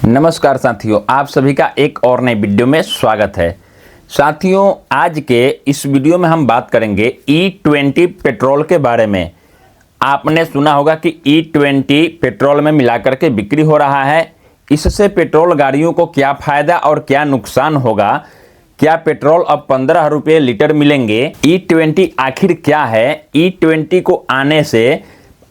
नमस्कार साथियों, आप सभी का एक और नए वीडियो में स्वागत है। साथियों, आज के इस वीडियो में हम बात करेंगे E20 पेट्रोल के बारे में। आपने सुना होगा कि E20 पेट्रोल में मिलाकर के बिक्री हो रहा है। इससे पेट्रोल गाड़ियों को क्या फ़ायदा और क्या नुकसान होगा? क्या पेट्रोल अब 15 रुपये लीटर मिलेंगे? E20 आखिर क्या है? E20 को आने से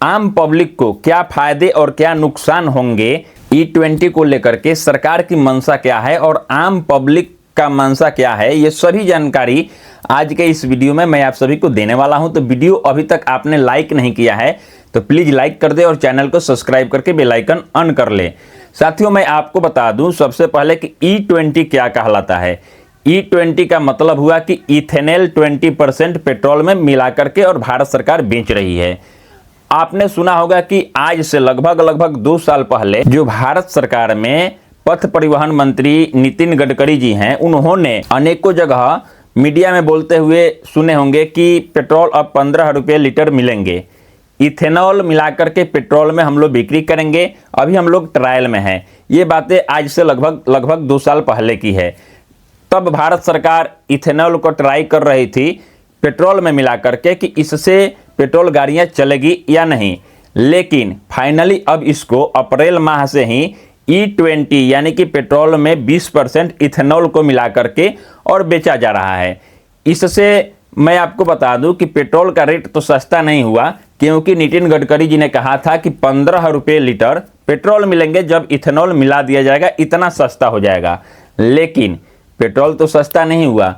आम पब्लिक को क्या फ़ायदे और क्या नुकसान होंगे? E20 को लेकर के सरकार की मंशा क्या है और आम पब्लिक का मंशा क्या है, ये सभी जानकारी आज के इस वीडियो में मैं आप सभी को देने वाला हूं। तो वीडियो अभी तक आपने लाइक नहीं किया है तो प्लीज़ लाइक कर दे और चैनल को सब्सक्राइब करके बेल आइकन ऑन कर ले। साथियों, मैं आपको बता दूं सबसे पहले कि E20 क्या कहलाता है। E20 का मतलब हुआ कि इथेनॉल 20% पेट्रोल में मिला करके और भारत सरकार बेच रही है। आपने सुना होगा कि आज से लगभग 2 साल पहले जो भारत सरकार में पथ परिवहन मंत्री नितिन गडकरी जी हैं, उन्होंने अनेकों जगह मीडिया में बोलते हुए सुने होंगे कि पेट्रोल अब 15 रुपये लीटर मिलेंगे। इथेनॉल मिलाकर के पेट्रोल में हम लोग बिक्री करेंगे। अभी हम लोग ट्रायल में हैं। ये बातें आज से लगभग 2 साल पहले की है। तब भारत सरकार इथेनॉल को ट्राई कर रही थी पेट्रोल में मिला करके कि इससे पेट्रोल गाड़ियां चलेगी या नहीं। लेकिन फाइनली अब इसको अप्रैल माह से ही E20 यानी कि पेट्रोल में 20% इथेनॉल को मिला करके और बेचा जा रहा है। इससे मैं आपको बता दूं कि पेट्रोल का रेट तो सस्ता नहीं हुआ, क्योंकि नितिन गडकरी जी ने कहा था कि 15 रुपये लीटर पेट्रोल मिलेंगे जब इथेनॉल मिला दिया जाएगा, इतना सस्ता हो जाएगा। लेकिन पेट्रोल तो सस्ता नहीं हुआ,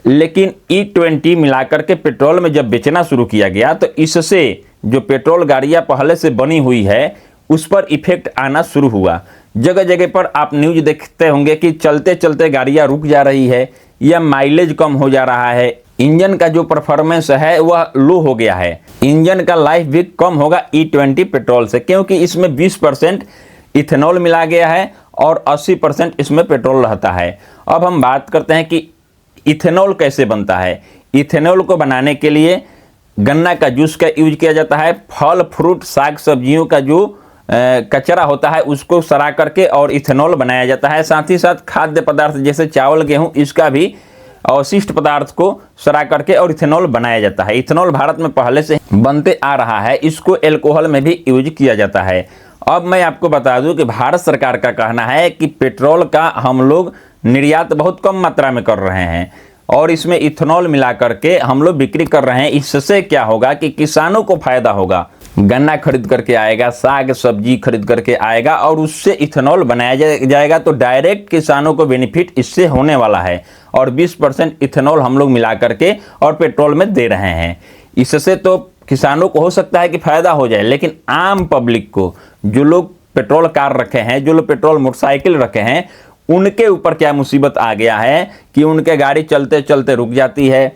लेकिन E20 मिलाकर के पेट्रोल में जब बेचना शुरू किया गया तो इससे जो पेट्रोल गाड़ियां पहले से बनी हुई है उस पर इफेक्ट आना शुरू हुआ। जगह जगह पर आप न्यूज देखते होंगे कि चलते चलते गाड़ियां रुक जा रही है या माइलेज कम हो जा रहा है। इंजन का जो परफॉर्मेंस है वह लो हो गया है। इंजन का लाइफ भी कम होगा E20 पेट्रोल से, क्योंकि इसमें 20% इथेनॉल मिला गया है और 80% इसमें पेट्रोल रहता है। अब हम बात करते हैं कि इथेनॉल कैसे बनता है। इथेनॉल को बनाने के लिए गन्ना का जूस का यूज किया जाता है। फल फ्रूट साग सब्जियों का जो कचरा होता है उसको सड़ा करके और इथेनॉल बनाया जाता है। साथ ही साथ खाद्य पदार्थ जैसे चावल गेहूं, इसका भी अवशिष्ट पदार्थ को सड़ा करके और इथेनॉल बनाया जाता है। इथेनॉल भारत में पहले से बनते आ रहा है। इसको एल्कोहल में भी यूज किया जाता है। अब मैं आपको बता दूं कि भारत सरकार का कहना है कि पेट्रोल का हम लोग निर्यात बहुत कम मात्रा में कर रहे हैं और इसमें इथेनॉल मिला करके हम लोग बिक्री कर रहे हैं। इससे क्या होगा कि किसानों को फायदा होगा। गन्ना खरीद करके आएगा, साग सब्जी खरीद करके आएगा और उससे इथेनॉल बनाया जाएगा, तो डायरेक्ट किसानों को बेनिफिट इससे होने वाला है। और 20% इथेनॉल हम लोग मिला करके और पेट्रोल में दे रहे हैं। इससे तो किसानों को हो सकता है कि फायदा हो जाए, लेकिन आम पब्लिक को, जो लोग पेट्रोल कार रखे हैं, जो लोग पेट्रोल मोटरसाइकिल रखे हैं, उनके ऊपर क्या मुसीबत आ गया है कि उनके गाड़ी चलते चलते रुक जाती है।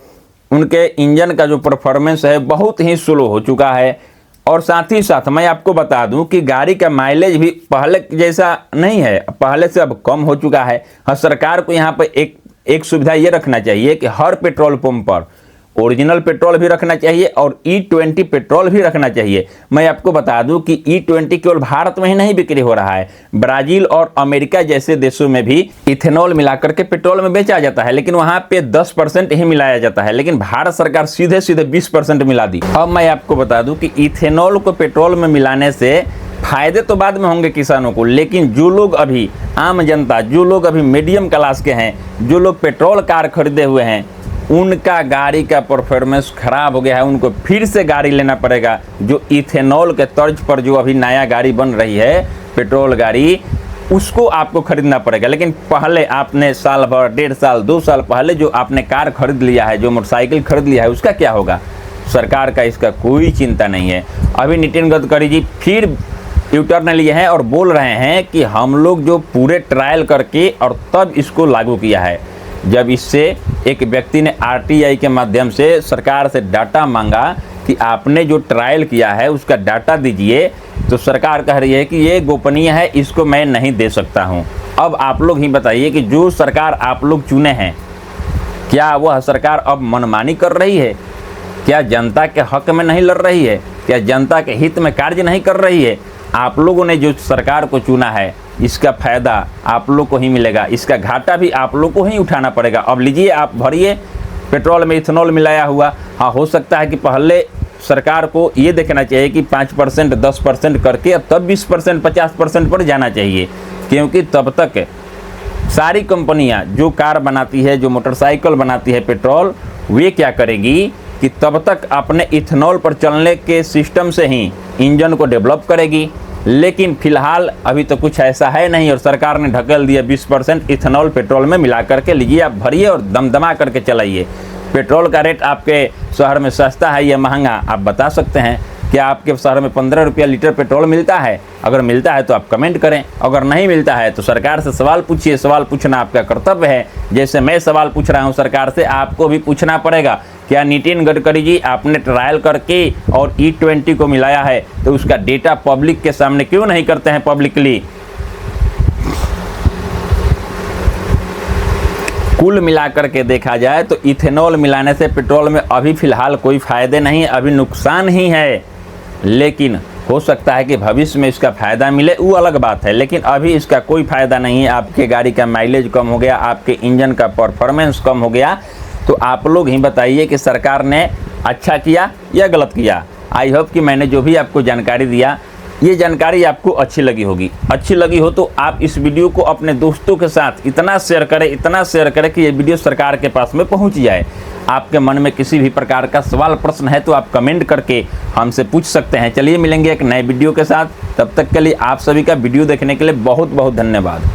उनके इंजन का जो परफॉर्मेंस है बहुत ही स्लो हो चुका है। और साथ ही साथ मैं आपको बता दूं कि गाड़ी का माइलेज भी पहले जैसा नहीं है, पहले से अब कम हो चुका है। हाँ, सरकार को यहाँ पर एक सुविधा ये रखना चाहिए कि हर पेट्रोल पंप पर ओरिजिनल पेट्रोल भी रखना चाहिए और E20 पेट्रोल भी रखना चाहिए। मैं आपको बता दूं कि E20 केवल भारत में ही नहीं बिक्री हो रहा है, ब्राजील और अमेरिका जैसे देशों में भी इथेनॉल मिलाकर के पेट्रोल में बेचा जाता है, लेकिन वहां पे 10% ही मिलाया जाता है। लेकिन भारत सरकार सीधे 20% मिला दी। अब मैं आपको बता दूं कि इथेनॉल को पेट्रोल में मिलाने से फायदे तो बाद में होंगे किसानों को, लेकिन जो लोग अभी आम जनता, जो लोग अभी मीडियम क्लास के हैं, जो लोग पेट्रोल कार खरीदे हुए हैं, उनका गाड़ी का परफॉर्मेंस खराब हो गया है। उनको फिर से गाड़ी लेना पड़ेगा। जो इथेनॉल के तर्ज पर जो अभी नया गाड़ी बन रही है पेट्रोल गाड़ी, उसको आपको खरीदना पड़ेगा। लेकिन पहले आपने साल भर, 1.5 साल, 2 साल पहले जो आपने कार खरीद लिया है, जो मोटरसाइकिल खरीद लिया है, उसका क्या होगा? सरकार का इसका कोई चिंता नहीं है। अभी नितिन गडकरी जी फिर यूटर्न लिए हैं और बोल रहे हैं कि हम लोग जो पूरे ट्रायल करके और तब इसको लागू किया है। जब इससे एक व्यक्ति ने RTI के माध्यम से सरकार से डाटा मांगा कि आपने जो ट्रायल किया है उसका डाटा दीजिए, तो सरकार कह रही है कि ये गोपनीय है, इसको मैं नहीं दे सकता हूं। अब आप लोग ही बताइए कि जो सरकार आप लोग चुने हैं, क्या वह सरकार अब मनमानी कर रही है? क्या जनता के हक में नहीं लड़ रही है? क्या जनता के हित में कार्य नहीं कर रही है? आप लोगों ने जो सरकार को चुना है इसका फ़ायदा आप लोग को ही मिलेगा, इसका घाटा भी आप लोग को ही उठाना पड़ेगा। अब लीजिए, आप भरिए, पेट्रोल में इथेनॉल मिलाया हुआ। हाँ, हो सकता है कि पहले सरकार को ये देखना चाहिए कि 5% 10% करके अब तब 20% 50% पर जाना चाहिए, क्योंकि तब तक सारी कंपनियां जो कार बनाती है, जो मोटरसाइकिल बनाती है पेट्रोल, वे क्या करेगी कि तब तक अपने इथेनॉल पर चलने के सिस्टम से ही इंजन को डेवलप करेगी। लेकिन फिलहाल अभी तो कुछ ऐसा है नहीं और सरकार ने ढकेल दिया 20% इथेनॉल पेट्रोल में मिला करके। लीजिए, आप भरिए और दमदमा करके चलाइए। पेट्रोल का रेट आपके शहर में सस्ता है या महंगा, आप बता सकते हैं। क्या आपके शहर में 15 रुपया लीटर पेट्रोल मिलता है? अगर मिलता है तो आप कमेंट करें, अगर नहीं मिलता है तो सरकार से सवाल पूछिए। सवाल पूछना आपका कर्तव्य है। जैसे मैं सवाल पूछ रहा हूं सरकार से, आपको भी पूछना पड़ेगा। क्या नितिन गडकरी जी आपने ट्रायल करके और E20 को मिलाया है तो उसका डेटा पब्लिक के सामने क्यों नहीं करते हैं पब्लिकली? कुल मिलाकर के देखा जाए तो इथेनॉल मिलाने से पेट्रोल में अभी फ़िलहाल कोई फ़ायदे नहीं है, अभी नुकसान ही है। लेकिन हो सकता है कि भविष्य में इसका फ़ायदा मिले, वो अलग बात है। लेकिन अभी इसका कोई फ़ायदा नहीं है। आपके गाड़ी का माइलेज कम हो गया, आपके इंजन का परफॉर्मेंस कम हो गया। तो आप लोग ही बताइए कि सरकार ने अच्छा किया या गलत किया। आई होप कि मैंने जो भी आपको जानकारी दिया, ये जानकारी आपको अच्छी लगी होगी। अच्छी लगी हो तो आप इस वीडियो को अपने दोस्तों के साथ इतना शेयर करें कि ये वीडियो सरकार के पास में पहुंच जाए। आपके मन में किसी भी प्रकार का सवाल प्रश्न है तो आप कमेंट करके हमसे पूछ सकते हैं। चलिए मिलेंगे एक नए वीडियो के साथ, तब तक के लिए आप सभी का वीडियो देखने के लिए बहुत बहुत धन्यवाद।